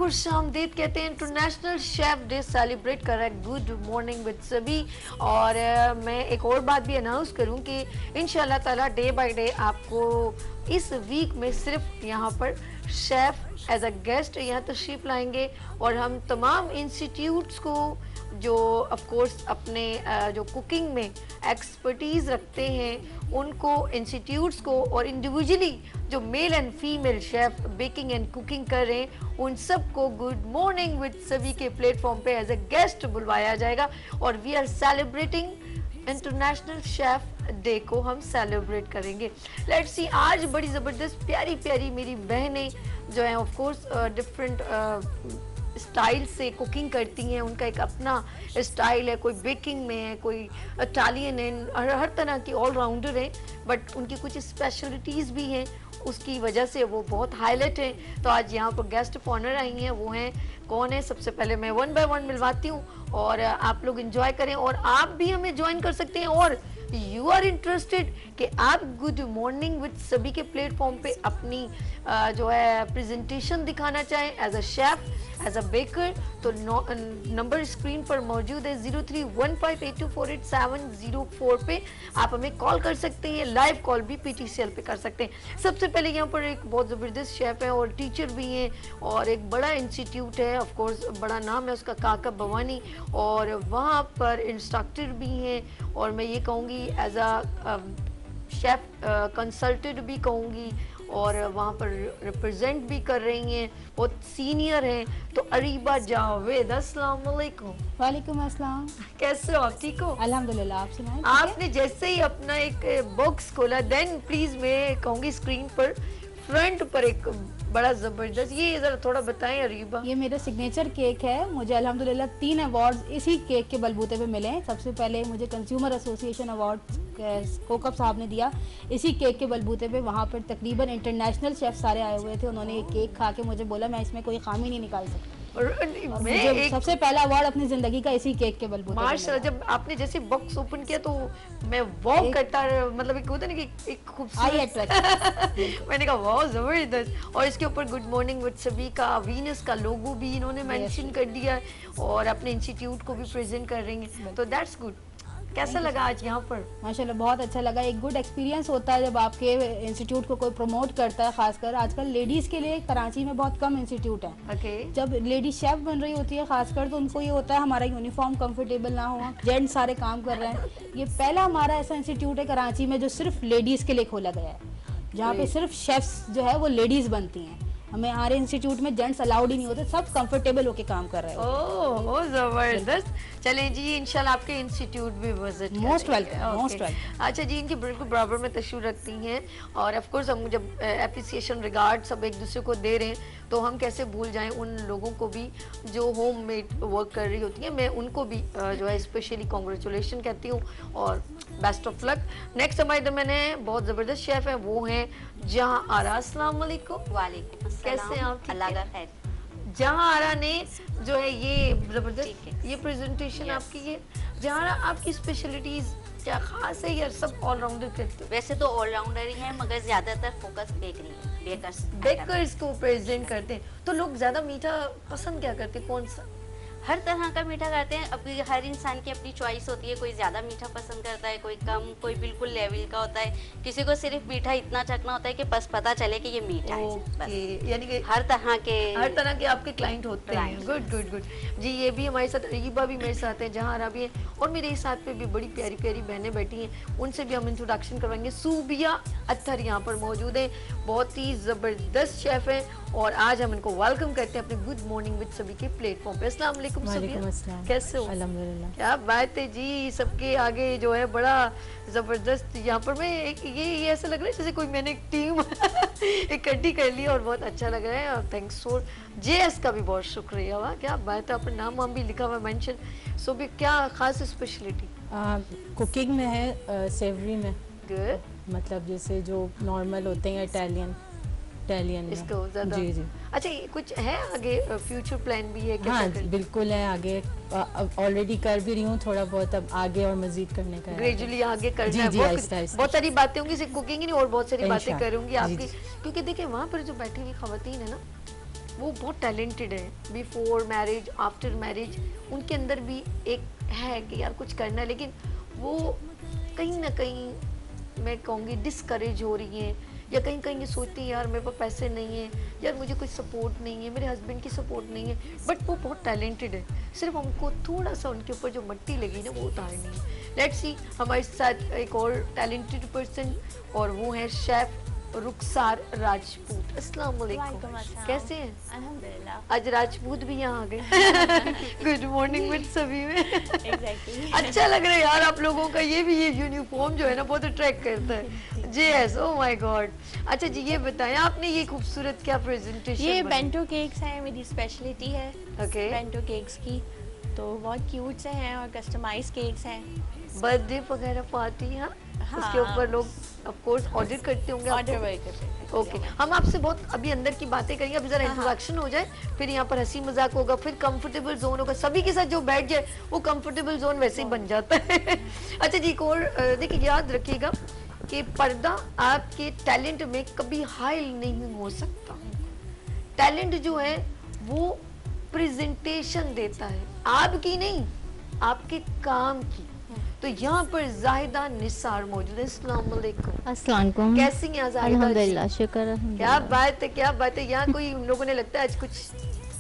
खुशामदीद कहते हैं। International chef day celebrate कर रहा है गुड मॉर्निंग विद सभी। और मैं एक और बात भी अनाउंस करूं कि इंशाल्लाह ताला डे बाय डे आपको इस वीक में सिर्फ यहाँ पर शेफ एज अ गेस्ट यहाँ तशरीफ लाएंगे और हम तमाम इंस्टीट्यूट्स को जो ऑफ कोर्स अपने जो कुकिंग में एक्सपर्टीज़ रखते हैं उनको इंस्टीट्यूट्स को और इंडिविजुअली जो male and female chef baking and cooking कर रहे हैं उन सब को गुड मॉर्निंग विद सभी के प्लेटफॉर्म पे एज अ गेस्ट बुलवाया जाएगा। और we are celebrating international chef day को हम सेलिब्रेट करेंगे। लेट्स सी, आज बड़ी ज़बरदस्त प्यारी प्यारी मेरी बहनें जो हैं ऑफ कोर्स डिफरेंट स्टाइल से कुकिंग करती हैं, उनका एक अपना स्टाइल है, कोई बेकिंग में है, कोई इटालियन है, हर तरह की ऑलराउंडर हैं, बट उनकी कुछ स्पेशलिटीज़ भी हैं, उसकी वजह से वो बहुत हाईलाइट हैं। तो आज यहाँ पर गेस्ट ऑफ ऑनर आई हैं, वो हैं कौन है, सबसे पहले मैं वन बाय वन मिलवाती हूँ और आप लोग एंजॉय करें और आप भी हमें ज्वाइन कर सकते हैं। और यू आर इंटरेस्टेड कि आप गुड मॉर्निंग विद सभी के प्लेटफॉर्म पे अपनी जो है प्रेजेंटेशन दिखाना चाहें as a chef as a baker, तो नंबर स्क्रीन पर मौजूद है 0315824870 पे आप हमें कॉल कर सकते हैं। लाइव कॉल भी PTCL पे कर सकते हैं। सबसे पहले यहाँ पर एक बहुत ज़बरदस्त शेफ़ है और टीचर भी हैं और एक बड़ा इंस्टीट्यूट है, ऑफ कोर्स बड़ा नाम है उसका, काका भवानी, और वहाँ पर इंस्ट्रक्टर भी हैं और मैं ये कहूँगी एज अ शेफ़ कंसल्टेंट भी कहूँगी और वहाँ पर रिप्रेजेंट भी कर रही हैं, बहुत सीनियर हैं। तो अरीबा जावेद, अस्सलाम वालेकुम। वालेकुम अस्सलाम। कैसे हो आप, ठीक हो? अल्हम्दुलिल्लाह, आप सुनाएं। आपने जैसे ही अपना एक बॉक्स खोला देन प्लीज मैं कहूँगी स्क्रीन पर फ्रंट पर एक बड़ा जबरदस्त, ये जरा थोड़ा बताएं अरीबा। ये मेरा सिग्नेचर केक है। मुझे अल्हम्दुलिल्लाह 3 अवार्ड्स इसी केक के बलबूते पे मिले हैं। सबसे पहले मुझे कंज्यूमर एसोसिएशन अवार्ड कोकप साहब ने दिया इसी केक के बलबूते पे। वहाँ पर तकरीबन इंटरनेशनल शेफ सारे आए हुए थे। उन्होंने ये केक खा के मुझे बोला मैं इसमें कोई खामी नहीं निकाल सकती। और मुझे सबसे पहला अवार्ड अपनी जिंदगी का इसी केक के बलबूते पे। माशाल्लाह, जब आपने जैसे बॉक्स ओपन किया तो मैं वॉक करता, मतलब एक होता है ना कि एक खूबसूरत मैंने कहा वाह जबरदस्त। और इसके ऊपर गुड मॉर्निंग विद सभी का वीनस का लोगो भी इन्होंने मेंशन कर दिया है और अपने इंस्टीट्यूट को भी प्रेजेंट कर रही हैं, तो दैट्स गुड। कैसा लगा आज यहाँ पर? माशाल्लाह बहुत अच्छा लगा। एक गुड एक्सपीरियंस होता है जब आपके इंस्टीट्यूट को कोई प्रमोट करता है। खासकर आजकल लेडीज़ के लिए कराची में बहुत कम इंस्टीट्यूट है। जब लेडी शेफ बन रही होती है खासकर तो उनको ये होता है हमारा यूनिफॉर्म कंफर्टेबल ना हो, जेंट्स सारे काम कर रहे हैं। ये पहला हमारा ऐसा इंस्टीट्यूट है कराची में जो सिर्फ लेडीज़ के लिए खोला गया है, जहाँ पे सिर्फ शेफ्स जो है वो लेडीज़ बनती हैं। हमें हमारे इंस्टीट्यूट में जेंट्स अलाउड ही नहीं होते, सब कंफर्टेबल होके काम कर रहे हैं। ओह जबरदस्त। चलें जी, इंशाल्लाह आपके इंस्टीट्यूट भी विजिट करेंगे। Most welcome, most welcome. अच्छा जी, इनके बिल्कुल बराबर में तशरीफ रखती हैं और ऑफ कोर्स हम जब एप्रिसिएशन रिगार्ड सब एक दूसरे को दे रहे हैं तो हम कैसे भूल जाएं उन लोगों को भी जो होम मेड वर्क कर रही होती हैं। मैं उनको भी जो है स्पेशली कॉन्ग्रेचुलेशन कहती हूँ और बेस्ट ऑफ लक। नेक्स्ट हमारे दरमियान है बहुत ज़बरदस्त शेफ़ है, वो हैं जहाँ आरा। अस्सलाम वालेकुम। वालेकुम अस्सलाम। कैसे आप? अल्लाह का खैर। जहाँ आरा ने जो है ये जबरदस्त ये प्रेजेंटेशन आपकी है। जहाँ आरा, आपकी स्पेशलिटीज क्या खास है या सब ऑलराउंडर करते हो? वैसे तो ऑलराउंडर ही है मगर ज्यादातर फोकस बेकरी है, बेकर्स को प्रेजेंट करते हैं। तो लोग ज्यादा मीठा पसंद क्या करते हैं, कौन सा? हर तरह का मीठा करते हैं। अभी हर इंसान की अपनी चॉइस होती है, कोई ज़्यादा मीठा पसंद करता है, कोई कम, कोई बिल्कुल लेवल का होता है। किसी को सिर्फ मीठा इतना चखना होता है कि बस पता चले कि ये मीठा है। बस यानी कि हर तरह के आपके क्लाइंट होते हैं। गुड गुड गुड जी। ये भी हमारे साथ अरीबा भी मेरे साथ है, जहाँ आरा भी है और मेरे साथ पे भी बड़ी प्यारी प्यारी बहनें बैठी हैं, उनसे भी हम इंट्रोडक्शन करवाएंगे। सूबिया अत्तर यहाँ पर मौजूद है, बहुत ही ज़बरदस्त शेफ़ हैं और आज हम इनको वेलकम करते हैं अपने गुड मॉर्निंग विद सभी के प्लेटफॉर्म पे। अस्सलाम वालेकुम सूबिया, कैसे हो? अल्हम्दुलिल्लाह। क्या बात है जी, सबके आगे जो है बड़ा ज़बरदस्त। यहाँ पर मैं एक ये ऐसा लग रहा है जैसे कोई मैंने एक टीम इकट्ठी कर ली और बहुत अच्छा लग रहा है। और थैंक्स फॉर JS का भी बहुत शुक्रिया। वाह क्या बात है, अपना नाम वाम भी लिखा हुआ मेंशन। सो भी क्या खास स्पेशलिटी कुकिंग में है? सेवरी में गुड, मतलब जैसे जो नॉर्मल होते हैं इटालियन इसको ज़्यादा। जी जी। अच्छा, ये कुछ है आगे फ्यूचर प्लान भी है? हाँ बिल्कुल है, आगे ऑलरेडी कर भी रही हूँ थोड़ा बहुत, अब आगे और मजीद करने का ग्रेजुअली आगे करना है। बहुत सारी बातें होंगी, सिर्फ कुकिंग ही नहीं और बहुत सारी बातें करूंगी आपकी, क्योंकि देखिए वहाँ पर जो बैठी हुई खवातीन है ना वो बहुत टैलेंटेड है, बिफोर मैरिज आफ्टर मैरिज उनके अंदर भी एक है कि यार कुछ करना है, लेकिन वो कहीं ना कहीं मैं कहूँगी डिस्करेज हो रही हैं, या कहीं कहीं ये सोचती हैं यार मेरे पास पैसे नहीं है, यार मुझे कोई सपोर्ट नहीं है, मेरे हस्बैंड की सपोर्ट नहीं है, बट वो बहुत टैलेंटेड है, सिर्फ हमको थोड़ा सा उनके ऊपर जो मट्टी लगी ना वो उतारनी है। लेट्स सी हमारे साथ एक और टैलेंटेड पर्सन, और वो है शेफ रुखसार राजपूत। अस्सलाम वालेकुम, कैसे हैं? अल्हम्दुलिल्लाह। आज राजपूत भी यहाँ आ गए। गुड मॉर्निंग विद सभी में। एग्जैक्टली। अच्छा लग रहा है यार आप लोगों का, ये भी ये यूनिफॉर्म जो है ना बहुत अट्रैक्ट करता है। जी यस, ओह माय गॉड। अच्छा जी ये बताएं आपने ये खूबसूरत क्या प्रेजेंटेशन? ये बेंटो केक्स हैं, मेरी स्पेशलिटी है ओके। बेंटो केक्स की, तो बहुत क्यूट से हैं और कस्टमाइज केक्स हैं। बर्थडे वगैरह पार्टी, हाँ उसके ऊपर लोग ऑफ कोर्स ऑर्डर करते होंगे। ऑर्डर वही करते हैं। ओके, हम आपसे बहुत अभी अंदर की बातें करेंगे, अभी जरा इंट्रोडक्शन हो जाए, फिर यहाँ पर हंसी मजाक होगा, फिर कंफर्टेबल जोन होगा, सभी के साथ जो बैठ जाए वो कंफर्टेबल जोन वैसे ही बन जाता है। अच्छा जी, एक और देखिए याद रखिएगा कि पर्दा आपके टैलेंट में कभी हाइल नहीं हो सकता। टैलेंट जो है वो प्रेजेंटेशन देता है, आपकी नहीं आपके काम की। तो यहाँ पर जाहिदा निसार मौजूद है। अस्सलाम वालेकुम। अस्सलाम वालेकुम। कैसी हैं जाहिदा? अल्हम्दुलिल्लाह, शुक्र क्या अल्हम्दुलिल्लाह। बात है, क्या बात है। यहाँ कोई उन लोगों ने लगता है आज कुछ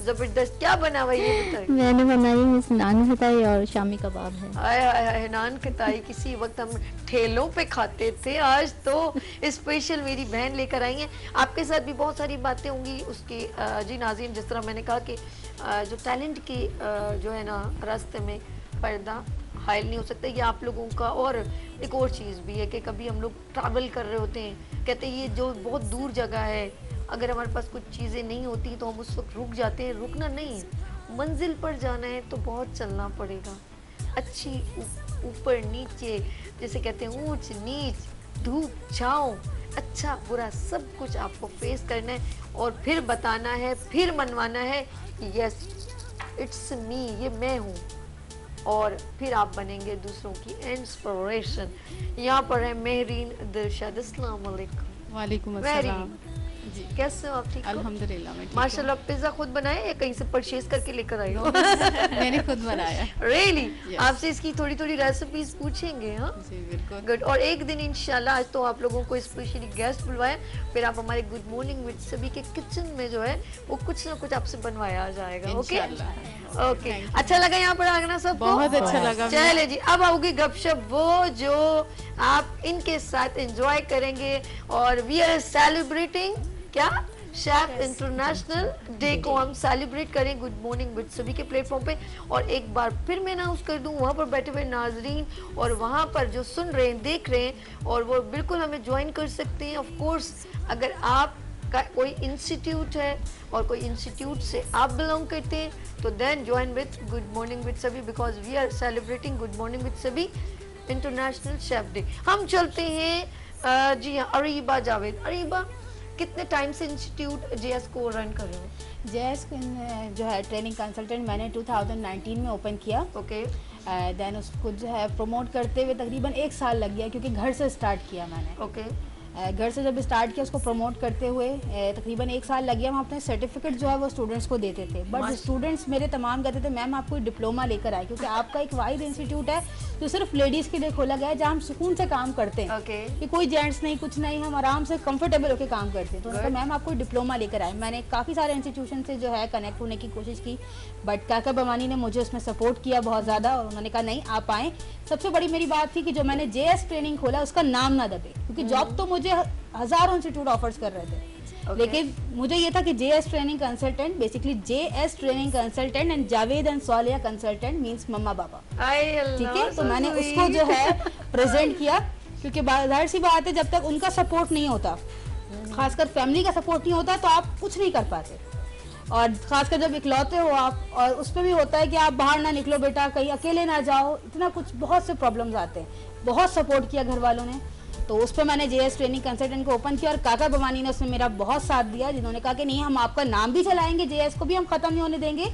जबरदस्त क्या बना हुआ है, ये बताइए। मैंने बनाई है नान खटाई और शामी कबाब है। आय हाय हाय, नान खटाई किसी वक्त हम ठेलों पे खाते थे, आज तो स्पेशल मेरी बहन लेकर आई है। आपके साथ भी बहुत सारी बातें होंगी उसकी। जी नाज़रीन, जिस तरह मैंने कहा कि जो टैलेंट की जो है ना रास्ते में पर्दा हाइल नहीं हो सकता, ये आप लोगों का। और एक और चीज़ भी है कि कभी हम लोग ट्रैवल कर रहे होते हैं, कहते हैं ये जो बहुत दूर जगह है, अगर हमारे पास कुछ चीज़ें नहीं होती तो हम उस वक्त रुक जाते हैं। रुकना नहीं, मंजिल पर जाना है तो बहुत चलना पड़ेगा। अच्छी ऊपर नीचे, जैसे कहते हैं ऊंच नीच, धूप छाँव, अच्छा बुरा सब कुछ आपको फेस करना है और फिर बताना है, फिर मनवाना है यस इट्स मी, ये मैं हूँ, और फिर आप बनेंगे दूसरों की इंस्पिरेशन। यहाँ पर है मेहरीन दिलशाद। अस्सलाम वालेकुम। वालेकुम अस्सलाम। जी कैसे हो आप? ठीक हो? अल्हम्दुलिल्लाह मैं ठीक हूँ। माशाल्लाह। पिज्जा खुद बनाया या कहीं से परचेज करके लेकर आई हो? मैंने खुद बनाया। रियली? Yes. आपसे इसकी थोड़ी थोड़ी रेसिपीज पूछेंगे। हाँ जी बिल्कुल। गुड। और एक दिन इंशाल्लाह, आज तो आप लोगों को स्पेशली गेस्ट बुलवाए, फिर आप हमारे गुड मॉर्निंग विद सभी के किचन में जो है वो कुछ ना कुछ आपसे बनवाया जाएगा। ओके इंशाल्लाह। ओके। अच्छा लगा यहाँ पर आना सबको? बहुत अच्छा लगा। चले जी, अब आओगी गपशप वो जो आप इनके साथ एंजॉय करेंगे। और वी आर सेलिब्रेटिंग क्या शेफ इंटरनेशनल डे को हम सेलिब्रेट करें गुड मॉर्निंग विद सभी के प्लेटफॉर्म पे। और एक बार फिर मैं अनाउंस कर दूं, वहाँ पर बैठे हुए नाजरीन और वहाँ पर जो सुन रहे हैं देख रहे हैं, और वो बिल्कुल हमें ज्वाइन कर सकते हैं। ऑफ कोर्स अगर आप का कोई इंस्टीट्यूट है और कोई इंस्टीट्यूट से आप बिलोंग करते हैं तो then join with good morning with सभी, because we are celebrating good morning with सभी इंटरनेशनल शेफ डे। हम चलते हैं जी हाँ, अरीबा जावेद। अरीबा, कितने टाइम से इंस्टीट्यूट जेएस को रन कर रहे हो? जेएस जो है ट्रेनिंग कंसल्टेंट मैंने 2019 में ओपन किया। ओके। देन उसको जो है प्रमोट करते हुए तकरीबन 1 साल लग गया, क्योंकि घर से स्टार्ट किया मैंने। ओके। घर से जब स्टार्ट किया उसको प्रमोट करते हुए तकरीबन 1 साल लग गया। हम अपने सर्टिफिकेट जो है वो स्टूडेंट्स को देते थे, बट स्टूडेंट्स मेरे तमाम कहते थे मैम आप कोई डिप्लोमा लेकर आए, क्योंकि आपका एक वाइड इंस्टीट्यूट है जो सिर्फ लेडीज़ के लिए खोला गया है, जहाँ हम सुकून से काम करते हैं। कि कोई जेंट्स नहीं, कुछ नहीं, हम आराम से कंफर्टेबल होकर काम करते हैं। तो उन्होंने मैम आप कोई डिप्लोमा लेकर आए। मैंने काफ़ी सारे इंस्टीट्यूशन से जो है कनेक्ट होने की कोशिश की, बट काका बवानी ने मुझे उसमें सपोर्ट किया बहुत ज़्यादा, और उन्होंने कहा नहीं आप आएँ। सबसे बड़ी मेरी बात थी कि जो मैंने जेएस ट्रेनिंग खोला उसका नाम ना दबे, क्योंकि जॉब तो मुझे हज़ारों इंस्टीट्यूट ऑफर्स कर रहे थे, लेकिन मुझे ये था कि JS training consultant, basically JS training consultant and Javed and सोलिया कंसल्टेंट मींस मम्मा पापा। ठीक है, तो मैंने उसको जो है प्रेजेंट किया, क्योंकि जाहिर सी बात है जब तक उनका सपोर्ट नहीं होता, खासकर फैमिली का सपोर्ट नहीं होता, तो आप कुछ नहीं कर पाते। और खासकर जब इकलौते हो आप, और उस पर भी होता है कि आप बाहर ना निकलो बेटा, कहीं अकेले ना जाओ, इतना कुछ बहुत से प्रॉब्लम्स आते हैं। बहुत सपोर्ट किया घर वालों ने, तो उस पर मैंने जेएस ट्रेनिंग कंसल्टेंट को ओपन किया, और काका बवानी ने उसमें मेरा बहुत साथ दिया, जिन्होंने कहा कि नहीं हम आपका नाम भी चलाएंगे, जेएस को भी हम ख़त्म नहीं होने देंगे,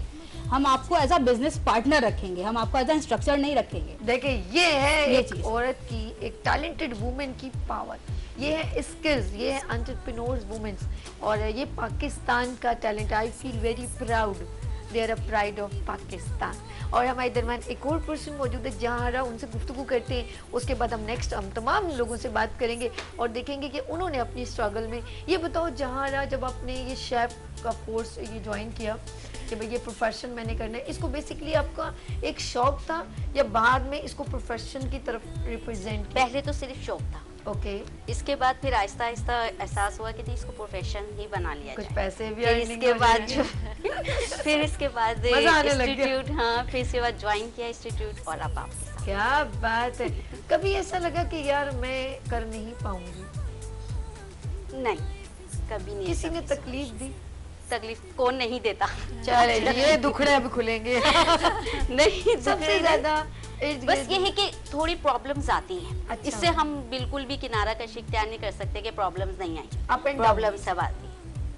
हम आपको एज अ बिजनेस पार्टनर रखेंगे, हम आपको एज अ इंस्ट्रक्टर नहीं रखेंगे। देखिए ये है ये एक चीज़। औरत की, एक टैलेंटेड वुमेन की पावर, ये है स्किल्स, ये है एंटरप्रेन्योर्स वुमेन्स, और ये पाकिस्तान का talent. I feel very proud, they are a pride of Pakistan. और हमारे दरमियान एक और पर्सन मौजूद है जहारा, उनसे गुफ्तगू करते हैं, उसके बाद हम तमाम लोगों से बात करेंगे और देखेंगे कि उन्होंने अपनी स्ट्रगल में। ये बताओ जहारा, जब आपने ये शेफ का कोर्स ये ज्वाइन किया कि भाई ये प्रोफेशन मैंने करना है, इसको बेसिकली आपका एक शौक था या बाद में इसको प्रोफेशन की तरफ रिप्रेजेंट किया? पहले तो सिर्फ शौक था, ओके। इसके बाद फिर आहिस्ता आहिस्ता एहसास हुआ कि इसको प्रोफेशन ही बना लिया कुछ जाए। पैसे भी फिर earning इसके हो बाद जाएंगे। फिर इसके बाद मजा आने लग गया। इंस्टीट्यूट, हाँ, फिर इसके बाद ज्वाइन किया इंस्टीट्यूट और अब आपके साथ। क्या बात है। कभी ऐसा लगा कि यार मैं कर नहीं पाऊंगी? नहीं, कभी नहीं। किसी ऐसा ने महसूस तकलीफ दी? तकलीफ कौन नहीं देता। चले ये दुखड़े अब खुलेंगे। नहीं, सबसे ज्यादा इर्द बस गिर्द- ये है कि थोड़ी प्रॉब्लम्स आती हैं। अच्छा। इससे हम बिल्कुल भी किनारा कशी इख्तियार नहीं कर सकते कि प्रॉब्लम्स नहीं आई। Up and down। प्रॉब्लम्स सब आती हैं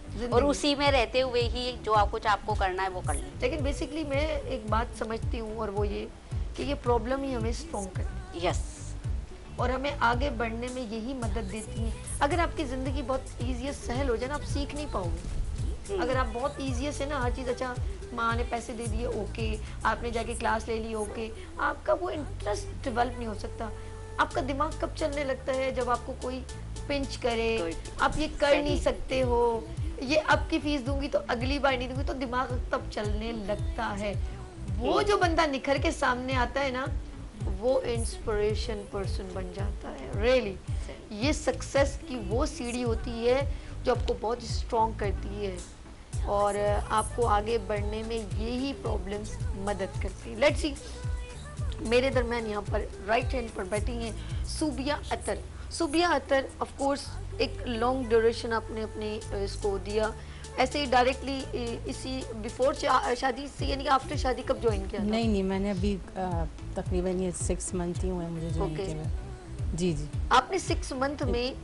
और जिंदगी। उसी में रहते हुए ही जो कुछ आपको करना है वो कर लीजिए। लेकिन बेसिकली मैं एक बात समझती हूँ, और वो ये कि ये प्रॉब्लम ही हमें स्ट्रॉन्ग करती है यस, और हमें आगे बढ़ने में यही मदद देती है। अगर आपकी ज़िंदगी बहुत ईजी सहल हो जाए ना, आप सीख नहीं पाओगे। अगर आप बहुत ईजी से ना हर चीज़, अच्छा माँ ने पैसे दे दिए, ओके, आपने जाके क्लास ले ली, ओके, आपका वो इंटरेस्ट डेवलप नहीं हो सकता। आपका दिमाग कब चलने लगता है? जब आपको कोई पिंच करे, आप ये कर नहीं सकते हो, ये अब की फीस दूंगी तो अगली बार नहीं दूंगी, तो दिमाग तब चलने लगता है। वो जो बंदा निखर के सामने आता है ना, वो इंस्पिरेशन पर्सन बन जाता है। रियली ये सक्सेस की वो सीढ़ी होती है जो आपको बहुत स्ट्रॉन्ग करती है और आपको आगे बढ़ने में यही प्रॉब्लम्स मदद करती है। लेट्स सी, मेरे दरमियान यहाँ पर राइट हैंड पर बैठी हैं सूबिया अतर। सूबिया अतर, ऑफ कोर्स एक लॉन्ग ड्यूरेशन आपने अपने इसको दिया, ऐसे ही डायरेक्टली इसी बिफोर शादी से, यानी आफ्टर शादी कब ज्वाइन किया था? नहीं, मैंने अभी तकरीबन ये 6 मंथ ही हुए मुझे ज्वाइन Okay. किए हुए। जी। आपने 6 मंथ में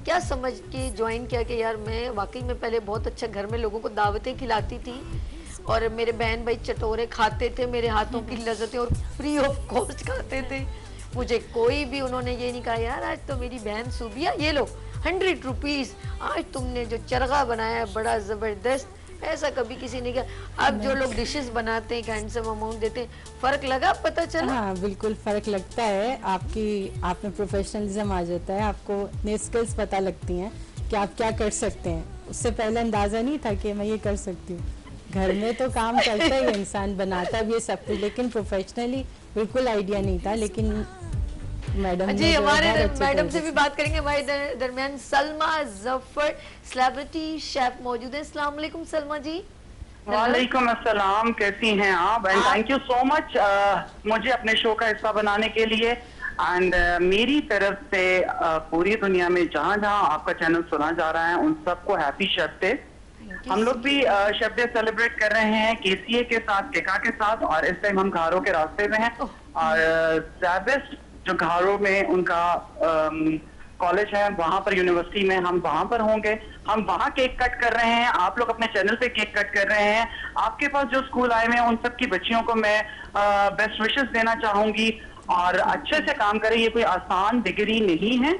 क्या समझ के ज्वाइन किया कि यार मैं वाकई में पहले बहुत अच्छा घर में लोगों को दावतें खिलाती थी और मेरे बहन भाई चटोरे खाते थे मेरे हाथों की लज्जतें और फ्री ऑफ कॉस्ट खाते थे, मुझे कोई भी उन्होंने ये नहीं कहा यार आज तो मेरी बहन सूबिया ये लो 100 रुपीज़, आज तुमने जो चरगा बनाया है बड़ा ज़बरदस्त, ऐसा कभी किसी ने किया। अब जो लोग डिशेस बनाते हैं हैंडसम अमाउंट देते हैं, फर्क लगा, पता चला? हाँ, बिल्कुल फ़र्क लगता है। आप में प्रोफेशनलिज्म आ जाता है, आपको अपनी स्किल्स पता लगती हैं कि आप क्या कर सकते हैं। उससे पहले अंदाज़ा नहीं था कि मैं ये कर सकती हूँ। घर में तो काम करता ही इंसान, बनाता भी है सब कुछ, लेकिन प्रोफेशनली बिल्कुल आइडिया नहीं था। लेकिन मैडम जी, हमारे मैडम से भी बात करेंगे। हमारे दरमियान सलमा जफर सेलिब्रिटी शेफ मौजूद है। अस्सलाम वालेकुम सलमा जी। वालेकुम अस्सलाम, कैसी हैं आप? And thank you so much मुझे अपने शो का हिस्सा बनाने के लिए। एंड मेरी तरफ से पूरी दुनिया में जहाँ जहाँ आपका चैनल सुना जा रहा है उन सबको हैप्पी शेफ डे। हम लोग भी शेफ डे सेलिब्रेट कर रहे हैं KCA के साथ, केका के साथ, और इस टाइम हम घारों के रास्ते में हैं और ज़ैबिस्ट जो घारों में उनका कॉलेज है वहां पर, यूनिवर्सिटी में, हम वहां पर होंगे। हम वहां केक कट कर रहे हैं, आप लोग अपने चैनल पे केक कट कर रहे हैं। आपके पास जो स्कूल आए हुए हैं उन सब की बच्चियों को मैं बेस्ट विशेस देना चाहूंगी और अच्छे से काम करें। ये कोई आसान डिग्री नहीं है,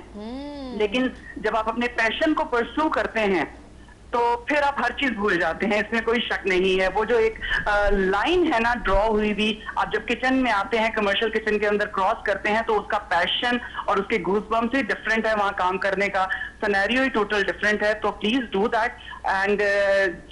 लेकिन जब आप अपने पैशन को परस्यू करते हैं तो फिर आप हर चीज भूल जाते हैं, इसमें कोई शक नहीं है। वो जो एक लाइन है ना ड्रॉ हुई भी, आप जब किचन में आते हैं, कमर्शियल किचन के अंदर क्रॉस करते हैं, तो उसका पैशन और उसके गूज़बम्स ही डिफरेंट है, वहाँ काम करने का सिनेरियो ही टोटल डिफरेंट है। तो प्लीज डू दैट। एंड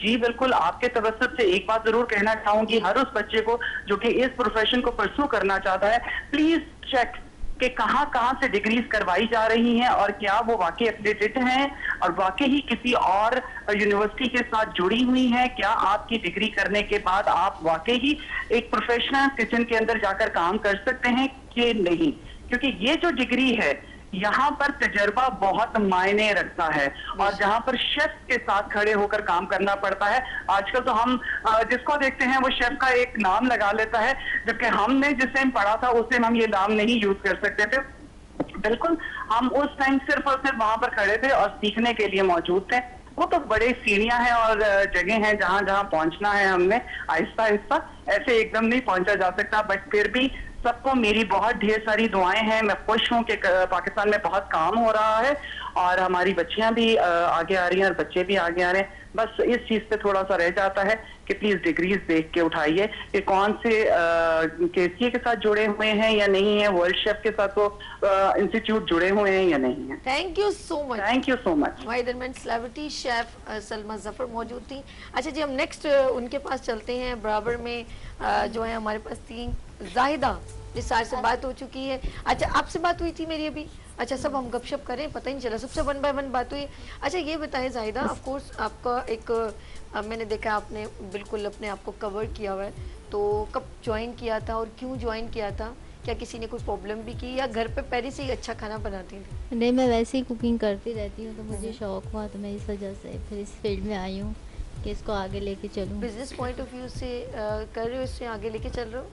जी बिल्कुल, आपके तवज्जुह से एक बात जरूर कहना चाहूंगी, हर उस बच्चे को जो कि इस प्रोफेशन को परस्यू करना चाहता है, प्लीज चेक कि कहाँ कहाँ से डिग्रीज करवाई जा रही हैं और क्या वो वाकई अपडेटेड हैं और वाकई ही किसी और यूनिवर्सिटी के साथ जुड़ी हुई हैं। क्या आपकी डिग्री करने के बाद आप वाकई ही एक प्रोफेशनल किचन के अंदर जाकर काम कर सकते हैं कि नहीं, क्योंकि ये जो डिग्री है यहाँ पर तजर्बा बहुत मायने रखता है और जहाँ पर शेफ के साथ खड़े होकर काम करना पड़ता है। आजकल तो हम जिसको देखते हैं वो शेफ का एक नाम लगा लेता है, जबकि हमने जिस टाइम पढ़ा था उस टाइम हम ये नाम नहीं यूज कर सकते थे। बिल्कुल, हम उस टाइम सिर्फ और सिर्फ वहां पर खड़े थे और सीखने के लिए मौजूद थे। वो तो बड़े सीढ़ियां हैं और जगह हैं जहां जहां पहुंचना है हमने आहिस्ता आहिस्ता, ऐसे एकदम नहीं पहुंचा जा सकता। बट फिर भी सबको मेरी बहुत ढेर सारी दुआएं हैं। मैं खुश हूं कि पाकिस्तान में बहुत काम हो रहा है और हमारी बच्चियां भी आगे आ रही हैं और बच्चे भी आगे आ रहे हैं। बस इस चीज पे थोड़ा सा रह जाता है कि प्लीज डिग्रीज देख के उठाइए कि कौन से केसीए के साथ जुड़े हुए हैं या नहीं है, वर्ल्ड शेफ के साथ वो इंस्टीट्यूट जुड़े हुए हैं या नहीं है। Thank you so much, thank you so much. हमारे दरमियान सेलिब्रिटी शेफ सलमा जफर मौजूद थी। अच्छा जी, हम नेक्स्ट उनके पास चलते हैं। बराबर में जो है हमारे पास थी जाहिदा, जिस सार से बात हो चुकी है। अच्छा, आपसे बात हुई थी मेरी अभी? अच्छा, सब हम गपशप करें, पता ही नहीं चला, सबसे 1 बाय 1 बात हुई। अच्छा, ये बताएं जाहिदा, ऑफ कोर्स आपका एक मैंने देखा आपने बिल्कुल अपने आप को कवर किया हुआ है, तो कब ज्वाइन किया था और क्यों ज्वाइन किया था? क्या किसी ने कोई प्रॉब्लम भी की या घर पे पहले से ही अच्छा खाना बनाती थी? नहीं, मैं वैसे ही कुकिंग करती रहती हूँ, तो मुझे शौक हुआ, तो मैं इस वजह से फिर इस फील्ड में आई हूँ कि इसको आगे लेके चलूँ। बिजनेस पॉइंट ऑफ व्यू से कर रहे हो, इससे आगे लेके चल रहे हो?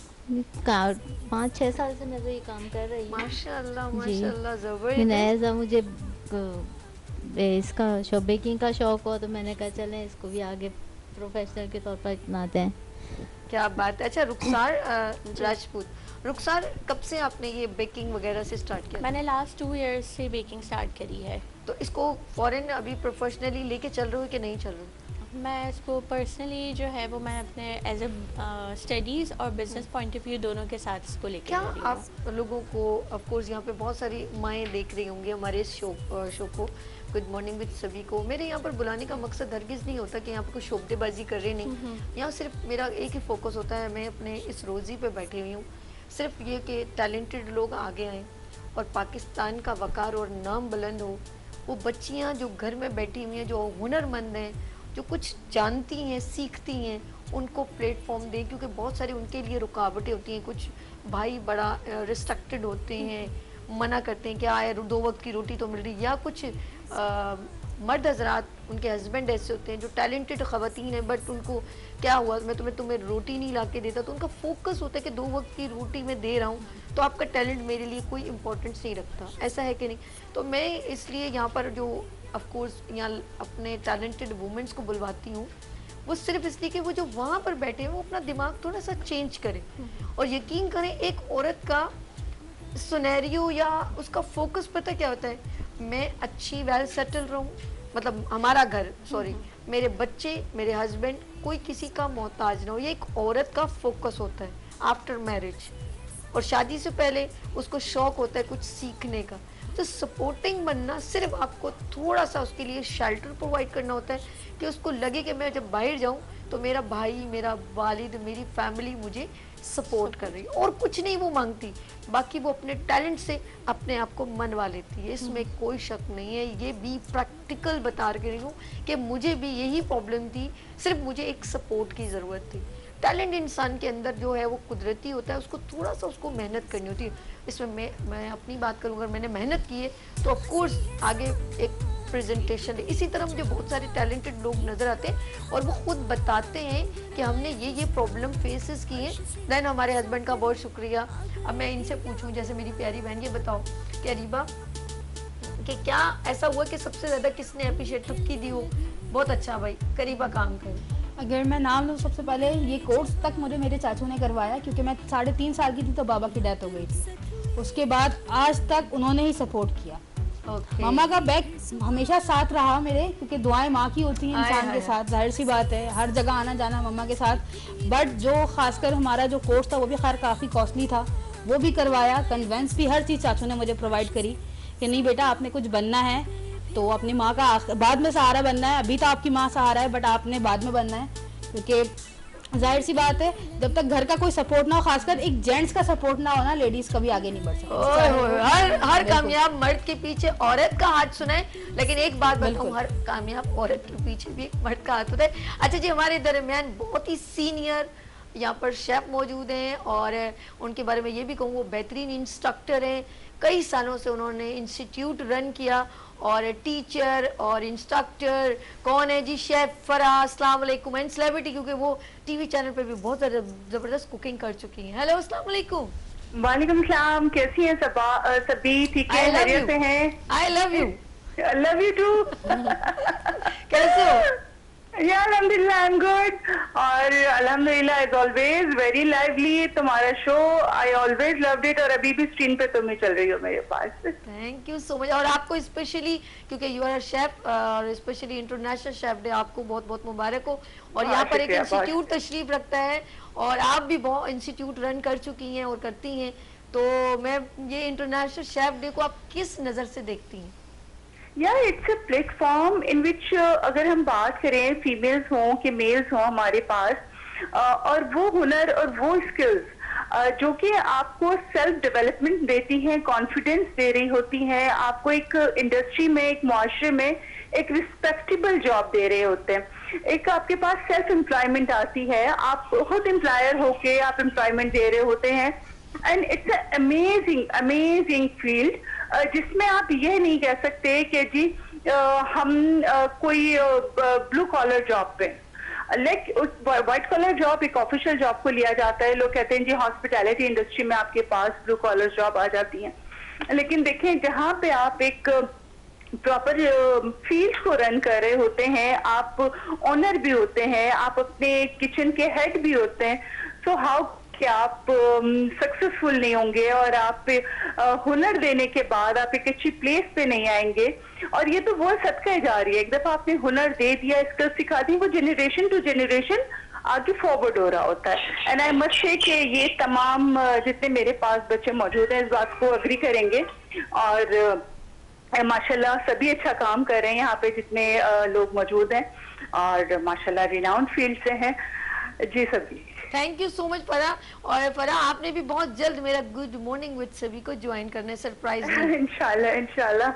5-6 साल से मैं तो ये काम कर रही हूँ। माशाल्लाह माशाल्लाह, जबरदस्त। ऐसा मुझे इसका बेकिंग का शौक हो, तो मैंने कहा चलें इसको भी आगे प्रोफेशनल के तौर पर अपनाते हैं। क्या बात है। अच्छा, रुखसार राजपूत, रुखसार कब से आपने ये बेकिंग वगैरह से स्टार्ट किया? मैंने लास्ट 2 इयर्स से बेकिंग स्टार्ट करी है। तो इसको फॉरेन अभी प्रोफेशनली लेके चल रहे हो कि नहीं चल रहे हो? मैं इसको पर्सनली जो है वो मैं अपने एज ए स्टडीज़ और बिजनेस पॉइंट ऑफ व्यू दोनों के साथ इसको लेके क्या आप लोगों को, ऑफ कोर्स यहाँ पे बहुत सारी माएँ देख रही होंगी हमारे इस शो को गुड मॉर्निंग विद सभी को। मेरे यहाँ पर बुलाने का मकसद हरगिज़ नहीं होता कि यहाँ पर कोई शोबतेबाजी कर रही नहीं। यहाँ सिर्फ मेरा एक ही फोकस होता है, मैं अपने इस रोज़ी पे बैठी हुई हूँ, सिर्फ ये कि टैलेंटेड लोग आगे आएँ और पाकिस्तान का वक़ार और नाम बुलंद हो। वो बच्चियाँ जो घर में बैठी हुई हैं, जो हुनरमंद हैं, जो कुछ जानती हैं, सीखती हैं, उनको प्लेटफॉर्म दें, क्योंकि बहुत सारी उनके लिए रुकावटें होती हैं। कुछ भाई बड़ा रिस्ट्रिक्टेड होते हैं, मना करते हैं कि आए 2 वक्त की रोटी तो मिल रही, या कुछ मर्द हजरात, उनके हस्बैंड ऐसे होते हैं जो टैलेंटेड ख़वातीन हैं, बट उनको क्या हुआ, मैं तुम्हें रोटी नहीं ला के देता, तो उनका फोकस होता है कि 2 वक्त की रोटी मैं दे रहा हूँ, तो आपका टैलेंट मेरे लिए कोई इम्पोर्टेंस नहीं रखता। ऐसा है कि नहीं? तो मैं इसलिए यहाँ पर जो ऑफ कोर्स यहाँ अपने टैलेंटेड वुमेंस को बुलवाती हूँ, वो सिर्फ इसलिए कि वो जो वहाँ पर बैठे हैं वो अपना दिमाग थोड़ा सा चेंज करें और यकीन करें, एक औरत का सुनेरियो या उसका फोकस पता क्या होता है? मैं अच्छी वेल सेटल रहूँ, मतलब हमारा घर, सॉरी, मेरे बच्चे, मेरे हस्बैंड, कोई किसी का मोहताज ना हो। ये एक औरत का फोकस होता है आफ्टर मैरिज। और शादी से पहले उसको शौक होता है कुछ सीखने का। तो सपोर्टिंग बनना, सिर्फ आपको थोड़ा सा उसके लिए शेल्टर प्रोवाइड करना होता है कि उसको लगे कि मैं जब बाहर जाऊं तो मेरा भाई, मेरा वालिद, मेरी फैमिली मुझे सपोर्ट कर रही है, और कुछ नहीं वो मांगती, बाकी वो अपने टैलेंट से अपने आप को मनवा लेती है। इसमें कोई शक नहीं है, ये भी प्रैक्टिकल बता रही हूँ कि मुझे भी यही प्रॉब्लम थी, सिर्फ मुझे एक सपोर्ट की ज़रूरत थी। टैलेंट इंसान के अंदर जो है वो कुदरती होता है, उसको थोड़ा सा उसको मेहनत करनी होती है। इसमें मैं अपनी बात करूँ, अगर मैंने मेहनत की है तो ऑफ कोर्स आगे एक प्रेजेंटेशन है। इसी तरह मुझे बहुत सारे टैलेंटेड लोग नज़र आते हैं और वो खुद बताते हैं कि हमने ये प्रॉब्लम फेसेस की है। देन हमारे हस्बैंड का बहुत शुक्रिया। अब मैं इनसे पूछूं, जैसे मेरी प्यारी बहन, ये बताओ कि अरीबा कि क्या ऐसा हुआ कि सबसे ज़्यादा किसने अप्रिशिएट की दी हो? बहुत अच्छा भाई, करीबा काम कर। अगर मैं नाम लूँ, सबसे पहले ये कोर्स तक मुझे मेरे चाचू ने करवाया, क्योंकि मैं 3.5 साल की थी तो बाबा की डेथ हो गई थी। उसके बाद आज तक उन्होंने ही सपोर्ट किया। मामा का बैक हमेशा साथ रहा मेरे, क्योंकि दुआएं माँ की होती हैं इंसान के साथ, जाहिर सी बात है, हर जगह आना जाना मम्मा के साथ। बट जो खासकर हमारा जो कोर्स था वो भी खैर काफ़ी कॉस्टली था, वो भी करवाया, कन्वेंस भी, हर चीज़ चाचू ने मुझे प्रोवाइड करी कि नहीं बेटा आपने कुछ बनना है तो अपनी माँ का बाद में सहारा बनना है। अभी तो आपकी माँ सहारा है, बट आपने बाद में बनना है, क्योंकि जाहिर सी बात है जब तक घर का कोई सपोर्ट ना हो, खासकर एक जेंट्स का सपोर्ट ना हो ना, लेडीज कभी आगे नहीं बढ़ सकती। हर कामयाब मर्द के पीछे औरत का हाथ सुनाए, लेकिन एक बात बताऊं, हर कामयाब औरत के पीछे भी एक मर्द का हाथ होता है। अच्छा जी, हमारे दरमियान बहुत ही सीनियर यहाँ पर शेफ मौजूद हैं और उनके बारे में ये भी कहूँ वो बेहतरीन इंस्ट्रक्टर हैं। कई सालों से उन्होंने इंस्टीट्यूट रन किया और टीचर और इंस्ट्रक्टर कौन है जी? शेफ फराह, अस्सलाम वालेकुम। एंड सेलिब्रिटी, क्योंकि वो टीवी चैनल पर भी बहुत ज़बरदस्त कुकिंग कर चुकी हैं। हेलो, अस्सलाम वालेकुम। वालेकुम सलाम, कैसी हैं सभी? ठीक है, खैरियत से हैं? I love you. Love you too. कैसे हो? या अल्हम्दुलिल्लाह आई एम गुड, और अल्हम्दुलिल्लाह एज ऑलवेज वेरी लाइवली तुम्हारा show, I always loved it, और अभी भी स्क्रीन पे तुम ही चल रही हो मेरे पास। Thank you so much. और आपको स्पेशली क्योंकि यू आर शेफ और स्पेशली इंटरनेशनल शेफ डे, आपको बहुत बहुत मुबारक हो। और यहाँ पर एक इंस्टीट्यूट तशरीफ रखता है और आप भी बहुत इंस्टीट्यूट रन कर चुकी हैं और करती हैं, तो मैं ये इंटरनेशनल शेफ डे को आप किस नज़र से देखती हैं? या इट्स अ प्लेटफॉर्म इन विच अगर हम बात करें फीमेल्स हों कि मेल्स हों हमारे पास, और वो हुनर और वो स्किल्स जो कि आपको सेल्फ डेवलपमेंट देती हैं, कॉन्फिडेंस दे रही होती हैं, आपको एक इंडस्ट्री में, एक मुआशरे में एक रिस्पेक्टेबल जॉब दे रहे होते हैं, एक आपके पास सेल्फ एम्प्लॉयमेंट आती है, आप खुद एम्प्लॉयर होके आप एम्प्लॉयमेंट दे रहे होते हैं, and it's amazing amazing field जिसमें आप ये नहीं कह सकते कि जी हम कोई ब्लू कॉलर जॉब पे, व्हाइट कॉलर जॉब एक ऑफिशियल जॉब को लिया जाता है, लोग कहते हैं जी हॉस्पिटैलिटी इंडस्ट्री में आपके पास ब्लू कॉलर जॉब आ जाती है, लेकिन देखें जहाँ पे आप एक प्रॉपर फील्ड को रन कर रहे होते हैं, आप ओनर भी होते हैं, आप अपने किचन के हेड भी होते हैं, सो हाउ कि आप सक्सेसफुल नहीं होंगे और आप हुनर देने के बाद आप एक अच्छी प्लेस पे नहीं आएंगे। और ये तो वो सदका जा रही है, एक दफा आपने हुनर दे दिया, स्किल सिखा दी, वो जनरेशन टू जनरेशन आगे फॉरवर्ड हो रहा होता है। एंड आई मस्ट से कि ये तमाम जितने मेरे पास बच्चे मौजूद हैं इस बात को अग्री करेंगे, और माशाल्लाह सभी अच्छा काम कर रहे हैं यहाँ पे जितने लोग मौजूद हैं, और माशाल्लाह रिनाउंड फील्ड से हैं जी सभी। थैंक यू सो मच फरा। और फरा आपने भी बहुत जल्द मेरा गुड मॉर्निंग विद सभी को ज्वाइन करना है सरप्राइज में। इंशाल्लाह इंशाल्लाह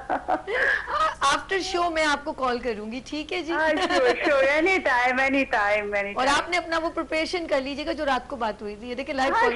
आफ्टर शो मैं आपको कॉल करूंगी, ठीक है जी? Sure, any time any time. और आपने अपना वो प्रिपरेशन कर लीजिएगा जो रात को बात हुई थी, ये देखिए लाइव कॉल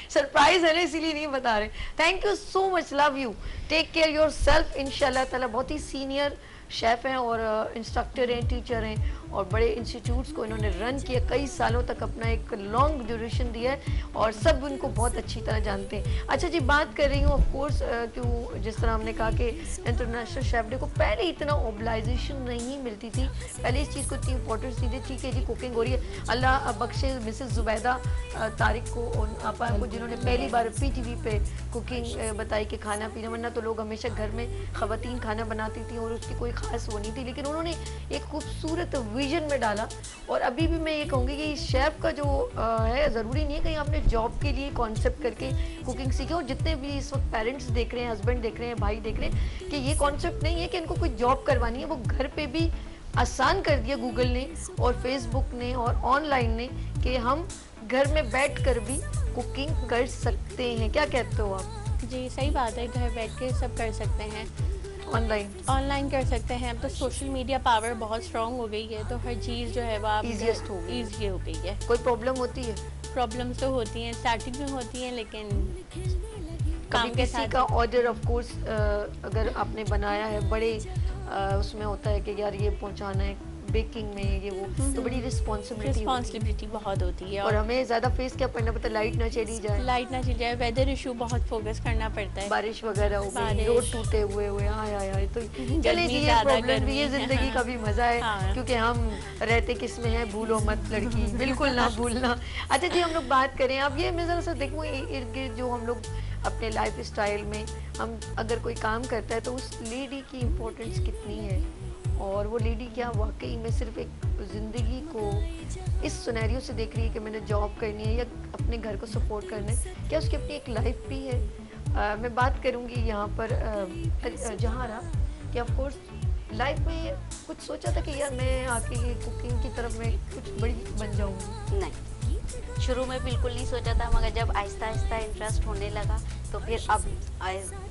सरप्राइज है ना, इसीलिए नहीं बता रहे। Thank you so much, love you, take care yourself. इंशाल्लाह ताला बहुत ही सीनियर शेफ हैं और इंस्ट्रक्टर हैं, टीचर हैं, और बड़े इंस्टीट्यूट्स को इन्होंने रन किया, कई सालों तक अपना एक लॉन्ग ड्यूरेशन दिया है, और सब उनको बहुत अच्छी तरह जानते हैं। अच्छा जी, बात कर रही हूँ ऑफ कोर्स क्यों, जिस तरह हमने कहा कि इंटरनेशनल शेफ डे को पहले इतना ऑब्लाइजेशन नहीं मिलती थी, पहले इस चीज़ को इतनी इंपॉर्टेंस दी थी। ठीक है जी, कुकिंग हो रही है, अल्लाह बख्शे मिसेस जुबैदा तारिक को और आपा को, जिन्होंने पहली बार PTV पे कुकिंग बताई कि खाना पीना, वरना तो लोग हमेशा घर में ख़वातीन खाना बनाती थी और उसकी कोई ख़ास वो नहीं थी, लेकिन उन्होंने एक खूबसूरत विजन में डाला। और अभी भी मैं ये कहूँगी कि शेफ़ का जो है, ज़रूरी नहीं है कहीं आपने जॉब के लिए कॉन्सेप्ट करके कुकिंग सीखे, और जितने भी इस वक्त पेरेंट्स देख रहे हैं, हस्बैंड देख रहे हैं, भाई देख रहे हैं, कि ये कॉन्सेप्ट नहीं है कि इनको कोई जॉब करवानी है, वो घर पे भी आसान कर दिया गूगल ने और फेसबुक ने और ऑनलाइन ने, कि हम घर में बैठ कर भी कुकिंग कर सकते हैं। क्या कहते हो आप? जी सही बात है, घर बैठ के सब कर सकते हैं, ऑनलाइन कर सकते हैं। अब तो सोशल मीडिया पावर बहुत स्ट्रांग हो गई है, तो हर चीज़ जो है वो आप ईजी हो गई है। कोई प्रॉब्लम होती है? प्रॉब्लम्स तो होती हैं, स्टार्टिंग में होती हैं, लेकिन काम के साथ का ऑर्डर ऑफ कोर्स अगर आपने बनाया है, बड़े उसमें होता है कि यार ये पहुंचाना है, बेकिंग में ये वो, तो बड़ी रिस्पॉन्सिबिलिटी बहुत होती है, और हमें ज़्यादा फेस क्या करना पड़ता है, लाइट ना चली जाए, वेदर इशू बहुत फोकस करना पड़ता है, बारिश वगैरह हो गई, रोड टूटे हुए आए तो चले जी, ये प्रॉब्लम भी, ये जिंदगी का भी मजा है। हाँ। क्योंकि हम रहते किस में है, भूलो मत लड़की, बिल्कुल ना भूलना। अच्छा जी, हम लोग बात करें अब, ये मैं ज़रा सा देखूँ इर्द गिर्द जो हम लोग अपने लाइफ स्टाइल में, हम अगर कोई काम करता है तो उस लेडी की इम्पोर्टेंस कितनी है, और वो लेडी क्या वाकई में सिर्फ एक ज़िंदगी को इस सिनेरियो से देख रही है कि मैंने जॉब करनी है या अपने घर को सपोर्ट करना है, क्या उसकी अपनी एक लाइफ भी है। मैं बात करूँगी यहाँ पर जहाँ रहा कि ऑफ कोर्स लाइफ में कुछ सोचा था कि यार मैं आके ये कुकिंग की तरफ में कुछ बड़ी बन जाऊँगी? नहीं, शुरू में बिल्कुल नहीं सोचा था, मगर जब आहिस्ता आहिस्ता इंटरेस्ट होने लगा तो फिर अब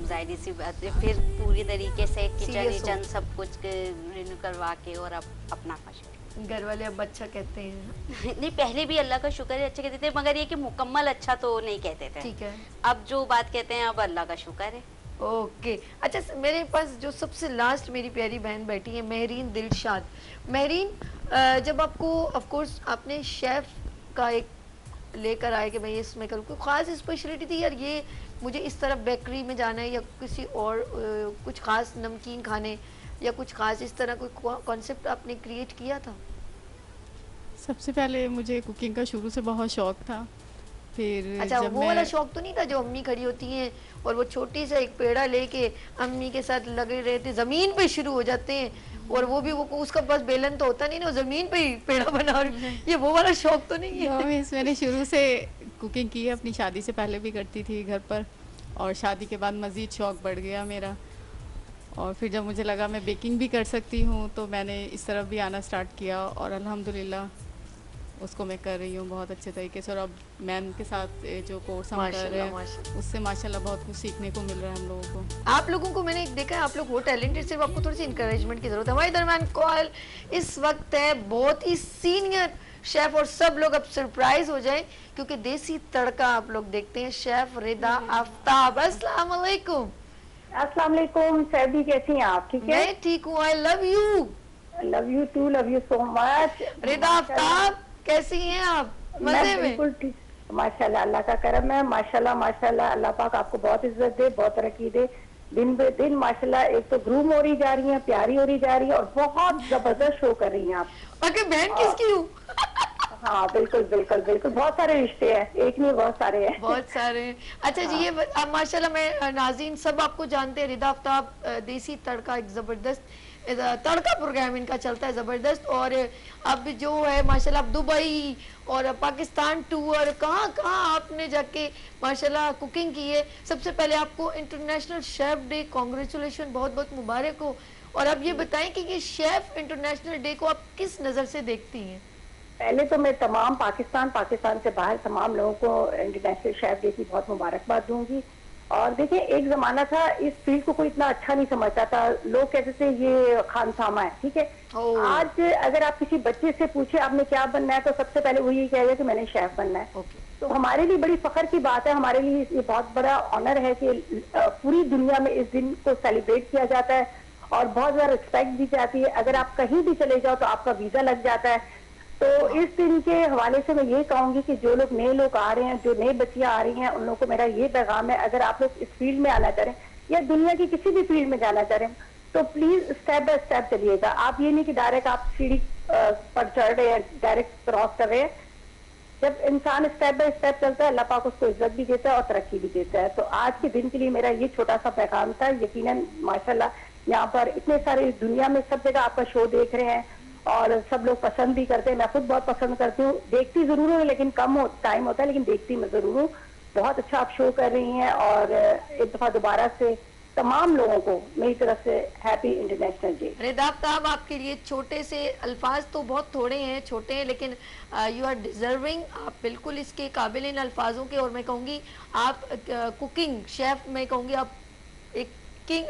जाहिर सी बात है, फिर पूरी तरीके से किचन सब कुछ रिन्यू करवा के और अब अपना कुछ। घर वाले अब अच्छा कहते हैं? नहीं, पहले भी अल्लाह का शुक्र है अच्छा कहते थे, मगर ये कि मुकम्मल अच्छा तो नहीं कहते थे। ठीक है, अब जो बात कहते हैं अब अल्लाह का शुक्र है। ओके अच्छा, मेरे पास जो सबसे लास्ट मेरी प्यारी बहन बैठी है, महरीन दिलशाद। महरीन, जब आपको ऑफ कोर्स आपने शेफ का एक लेकर आए कि मैं ये इसमें करूँ, कोई ख़ास स्पेशलिटी थी यार, ये मुझे इस तरफ बेकरी में जाना है या किसी और कुछ खास नमकीन खाने या कुछ खास इस तरह कोई कॉन्सेप्ट आपने क्रिएट किया था? सबसे पहले मुझे कुकिंग का शुरू से बहुत शौक था। फिर अच्छा, जब वो वाला शौक तो नहीं था जो अम्मी खड़ी होती हैं और वो छोटी सा एक पेड़ा लेके अम्मी के साथ लगे रहते, जमीन पे शुरू हो जाते हैं और वो भी वो उसका बस बेलन तो होता नहीं ना, वो जमीन पे ही पेड़ा बना, और ये वो वाला शौक तो नहीं है? मिस मैंने शुरू से कुकिंग की है, अपनी शादी से पहले भी करती थी घर पर, और शादी के बाद मज़ीद शौक बढ़ गया मेरा। और फिर जब मुझे लगा मैं बेकिंग भी कर सकती हूँ तो मैंने इस तरफ भी आना स्टार्ट किया, और अल्हम्दुलिल्लाह उसको मैं कर रही हूँ बहुत अच्छे तरीके से। और अब मैम के साथ जो कोर्स हम कर रहे हैं उससे माशाल्लाह बहुत कुछ सीखने को मिल रहा है हम लोगों को। आप लोगों को मैंने देखा है, आप लोग हो टैलेंटेड, सिर्फ आपको थोड़ी सी इंकरेजमेंट की जरूरत है। हमारे दरमियान कॉल इस वक्त है बहुत ही सीनियर शेफ, और सब लोग अब सरप्राइज हो जाएं क्योंकि देसी तड़का आप लोग देखते हैं। शेफ रिदा आफ्ताब, अस्सलाम वालेकुम। अस्सलाम वालेकुम। सैदी कैसी हैं आप? ठीक है, मैं ठीक हूँ। I love you. Love you too, love you so much. Rida Aftab कैसी हैं आप? मजे में? बिल्कुल ठीक, माशाल्लाह, अल्लाह का करम है। माशाल्लाह माशाल्लाह, अल्लाह पाक आपको बहुत इज्जत दे, बहुत तरक्की दे। दिन बे दिन माशाल्लाह एक तो ग्रूम हो रही जा रही है, प्यारी हो रही जा रही है, और बहुत जबरदस्त शो कर रही हैं आप। बाकी बहन किसकी हूँ? हाँ बिल्कुल बिल्कुल बिल्कुल, बहुत सारे रिश्ते हैं, एक नहीं बहुत सारे हैं। बहुत सारे हैं। अच्छा जी, ये माशाल्लाह मैं नाज़रीन सब आपको जानते हैं, रिदा आफ्ताब देसी तड़का एक ज़बरदस्त तड़का प्रोग्राम इनका चलता है ज़बरदस्त, और अब जो है माशाल्लाह दुबई और पाकिस्तान टूर, कहाँ कहाँ आपने जाके माशाल्लाह कुकिंग की है। सबसे पहले आपको इंटरनेशनल शेफ डे कॉन्ग्रेचुलेशन, बहुत बहुत मुबारक हो। और अब ये बताएं कि ये शेफ इंटरनेशनल डे को आप किस नज़र से देखती हैं? पहले तो मैं तमाम पाकिस्तान से बाहर तमाम लोगों को इंटरनेशनल शेफ डे की बहुत मुबारकबाद दूंगी। और देखिए, एक जमाना था इस फील्ड को कोई इतना अच्छा नहीं समझता था, लोग कहते थे ये खानसामा है, ठीक है। आज अगर आप किसी बच्चे से पूछे आपने क्या बनना है, तो सबसे पहले वो यही कहेगा कि मैंने शेफ बनना है। तो हमारे लिए बड़ी फख्र की बात है, हमारे लिए ये बहुत बड़ा ऑनर है कि पूरी दुनिया में इस दिन को सेलिब्रेट किया जाता है और बहुत ज्यादा रिस्पेक्ट दी जाती है। अगर आप कहीं भी चले जाओ तो आपका वीजा लग जाता है। तो इस दिन के हवाले से मैं ये कहूंगी कि जो लोग नए लोग आ रहे हैं, जो नई बच्चियां आ रही हैं, उन लोगों को मेरा ये पैगाम है, अगर आप लोग इस फील्ड में आना चाह रहे हैं या दुनिया की किसी भी फील्ड में जाना चाह रहे हैं, तो प्लीज स्टेप बाय स्टेप चलिएगा। आप ये नहीं कि डायरेक्ट आप सीढ़ी पर चढ़ रहे हैं, डायरेक्ट क्रॉस कर रहे हैं। जब इंसान स्टेप बाय स्टेप चलता है, अल्लाह पाक उसको इज्जत भी देता है और तरक्की भी देता है। तो आज के दिन के लिए मेरा ये छोटा सा पैगाम था। यकीनन माशाल्लाह यहाँ पर इतने सारे दुनिया में सब जगह आपका शो देख रहे हैं और सब लोग पसंद भी करते हैं। मैं खुद बहुत पसंद करती हूँ, देखती जरूर हूँ लेकिन कम टाइम होता है, लेकिन देखती मैं जरूर हूँ। बहुत अच्छा आप शो कर रही हैं, और एक दफा दोबारा से तमाम लोगों को मेरी तरफ से हैप्पी इंटरनेशनल डे। रिदा आफ्ताब, आपके लिए छोटे से अल्फाज तो बहुत थोड़े हैं, छोटे हैं, लेकिन यू आर डिजर्विंग, आप बिल्कुल इसके काबिल इन अल्फाजों के। और मैं कहूँगी आप कुकिंग शेफ, मैं कहूँगी आप एक किंग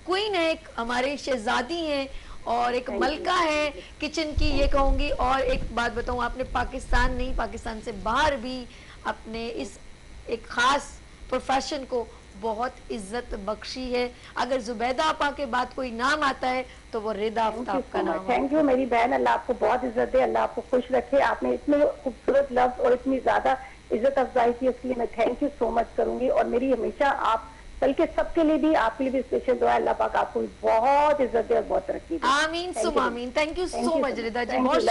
क्वीन है, एक हमारे शहजादी हैं और एक मलका है किचन की, ये कहूँगी। और एक बात बताऊँ, आपने पाकिस्तान नहीं, पाकिस्तान से बाहर भी अपने इस एक ख़ास प्रोफेशन को बहुत इज्जत बख्शी है। अगर जुबैदा आपा के बाद कोई नाम आता है तो वो रिदा आफ्ताब का नाम है। थैंक यू मेरी बहन, अल्लाह आपको बहुत इज्जत दे, अल्लाह आपको खुश रखे। आपने इतने खूबसूरत लफ्ज और इतनी ज्यादा इज्जत अफजाई की, उसके लिए मैं थैंक यू सो मच करूंगी। और मेरी हमेशा आप बल्कि सबके लिए भी, आपके लिए भी स्पेशल दुआ, अल्लाह पाक आपको बहुत इज्जत दे और बहुत तरक्की दे। आमीन सुम आमीन। Thank you so much Rida ji, बहुत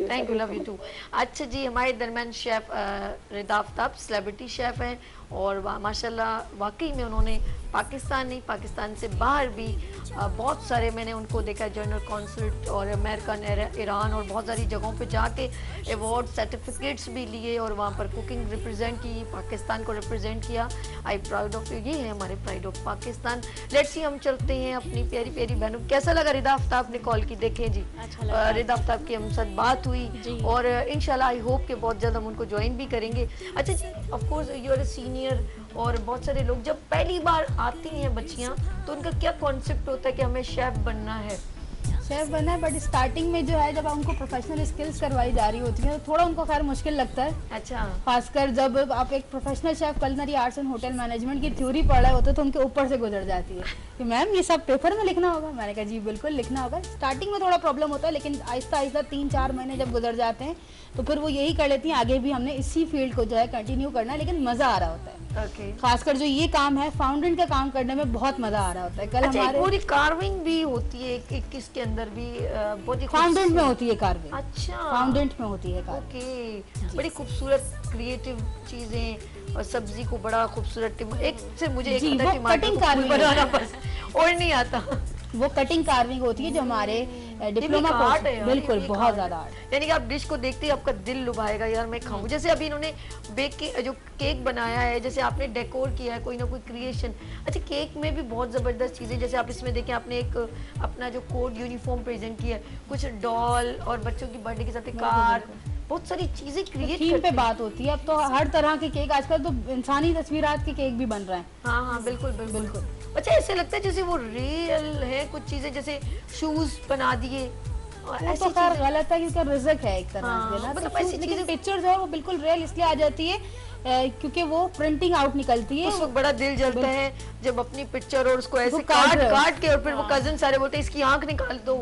thank you, love you too. अच्छा जी, हमारे दरमियान chef Rida Aftab celebrity chef हैं और माशाल्लाह वाकई में उन्होंने पाकिस्तान नहीं, पाकिस्तान से बाहर भी बहुत सारे मैंने उनको देखा, जनरल कॉन्सुलेट और अमेरिकन, ईरान और बहुत सारी जगहों पे जाके अवार्ड सर्टिफिकेट्स भी लिए और वहाँ पर कुकिंग रिप्रेजेंट की, पाकिस्तान को रिप्रेजेंट किया। आई प्राउड ऑफ यू, ये है हमारे pride of Pakistan. Let's see, हम चलते हैं अपनी प्यारी प्यारी बहनों। कैसा लगा रिदा आफ्ताब ने कॉल की? देखें जी, रिदा आफ्ताब की हम साथ बात हुई और इंशाल्लाह आई होप कि बहुत जल्द हम उनको ज्वाइन भी करेंगे। अच्छा जी, of course you are a senior, और बहुत सारे लोग जब पहली बार आती हैं बच्चियां तो उनका क्या कॉन्सेप्ट होता है कि हमें शेफ बनना है? शेफ बनना है, बट स्टार्टिंग में जो है जब उनको प्रोफेशनल स्किल्स करवाई जा रही होती है तो थोड़ा उनको खैर मुश्किल लगता है। अच्छा, खासकर जब आप एक professional chef culinary arts and hotel management की थ्योरी पढ़ रहे होते तो उनके ऊपर से गुजर जाती है कि मैम ये सब पेपर में लिखना होगा। मैंने कहा जी बिल्कुल लिखना होगा। स्टार्टिंग में थोड़ा प्रॉब्लम होता है, लेकिन आहिस्ता आहिस्ता 3-4 महीने जब गुजर जाते हैं तो फिर वो यही कर लेती हैं, आगे भी हमने इसी फील्ड को जो है कंटिन्यू करना है, लेकिन मज़ा आ रहा होता है। खासकर जो ये काम है फाउंडेंट का काम करने में बहुत मजा आ रहा होता है। कल हमारे पूरी कार्विंग भी होती है किसके अंदर भी बहुत ही फाउंडेंट में होती है कार्विंग। अच्छा, फाउंडेंट में होती है कार्विंग। ओके, बड़ी खूबसूरत क्रिएटिव चीजें और सब्जी को बड़ा खूबसूरत एक से मुझे एक कटिंग कार्विंग बनाना बस और नहीं आता। वो कटिंग कार्विंग होती है जो हमारे डिप्लोमा कोर्स बिल्कुल बहुत ज्यादा आर्ट, यानी कि आप डिश को देखते ही आपका दिल लुभाएगा यार मैं खाऊं। जैसे अभी इन्होंने बेक के जो केक बनाया है, जैसे आपने डेकोर किया है कोई ना कोई क्रिएशन। अच्छा, केक में भी बहुत जबरदस्त चीजें, जैसे आप इसमें देखें आपने एक अपना जो कोड यूनिफॉर्म प्रेजेंट किया है, कुछ डॉल और बच्चों की बर्थडे के साथ एक कार, बहुत सारी चीजें क्रिएट थीम पे बात होती है। अब तो हर तरह के केक, आजकल तो इंसानी तस्वीरात के केक भी बन रहे हैं। हाँ, बिल्कुल बिल्कुल। अच्छा, ऐसे लगता है जैसे वो रियल है कुछ चीजें, जैसे शूज बना दिए। तो खैर गलत है क्योंकि रिस्क है एक तरह से ना, मतलब ऐसी चीजें पिक्चर जो है वो बिल्कुल रियल इसलिए आ जाती है क्योंकि वो प्रिंटिंग आउट निकलती है। उस वक्त बड़ा दिल जलता है जब अपनी पिक्चर और उसको ऐसे काट के और फिर वो कजन सारे बोलते हैं इसकी आंख निकाल दो,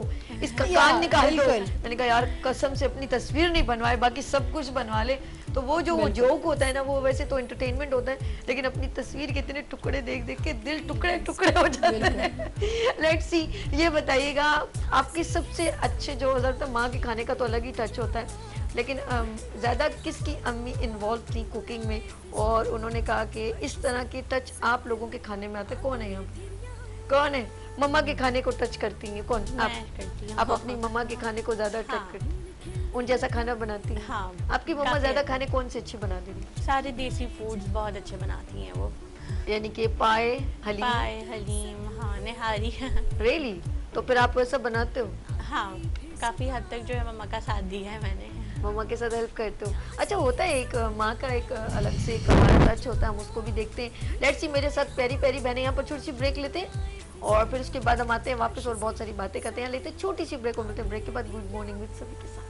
इसका कान निकाल दो। मैंने कहा यार कसम से अपनी तस्वीर नहीं बनवाए, बाकी सब कुछ बनवा ले। तो वो जो जोक होता है ना, वो वैसे तो एंटरटेनमेंट होता है, लेकिन अपनी तस्वीर के इतने टुकड़े देख देख के दिल टुकड़े टुकड़े हो जाते हैं। लेट्स सी, ये बताइएगा आपकी सबसे अच्छे जो तो माँ के खाने का तो अलग ही टच होता है, लेकिन ज़्यादा किसकी अम्मी इन्वॉल्व थी कुकिंग में और उन्होंने कहा कि इस तरह के टच आप लोगों के खाने में आते? कौन है यहाँ, कौन है मम्मा के खाने को टच करती हैं? कौन? आप अपनी मम्मा के खाने को ज़्यादा टच करती हैं, उन जैसा खाना बनाती हैं? हाँ, आपकी मम्मा ज़्यादा खाने कौन से अच्छे बनाती हैं? सारे देसी फूड्स बहुत अच्छे बनाती हैं वो, यानी कि पाए हलीम, हाँ, निहारी। रियली? तो फिर आप वैसा बनाते हो? हाँ, काफी हद तक जो है मम्मा का साथ दिया है मैंने, मम्मा के साथ हेल्प करते हो। अच्छा, होता है एक माँ का एक अलग से एक हमारा टच होता है, हम उसको भी देखते हैं। लेट्स सी, मेरे साथ प्यारी प्यारी बहनें यहाँ पर छोटी सी ब्रेक लेते हैं और फिर उसके बाद हम आते हैं वापस और बहुत सारी बातें करते हैं। लेते हैं छोटी सी ब्रेक और मिलते हैं ब्रेक के बाद गुड मॉर्निंग विद सभी के साथ।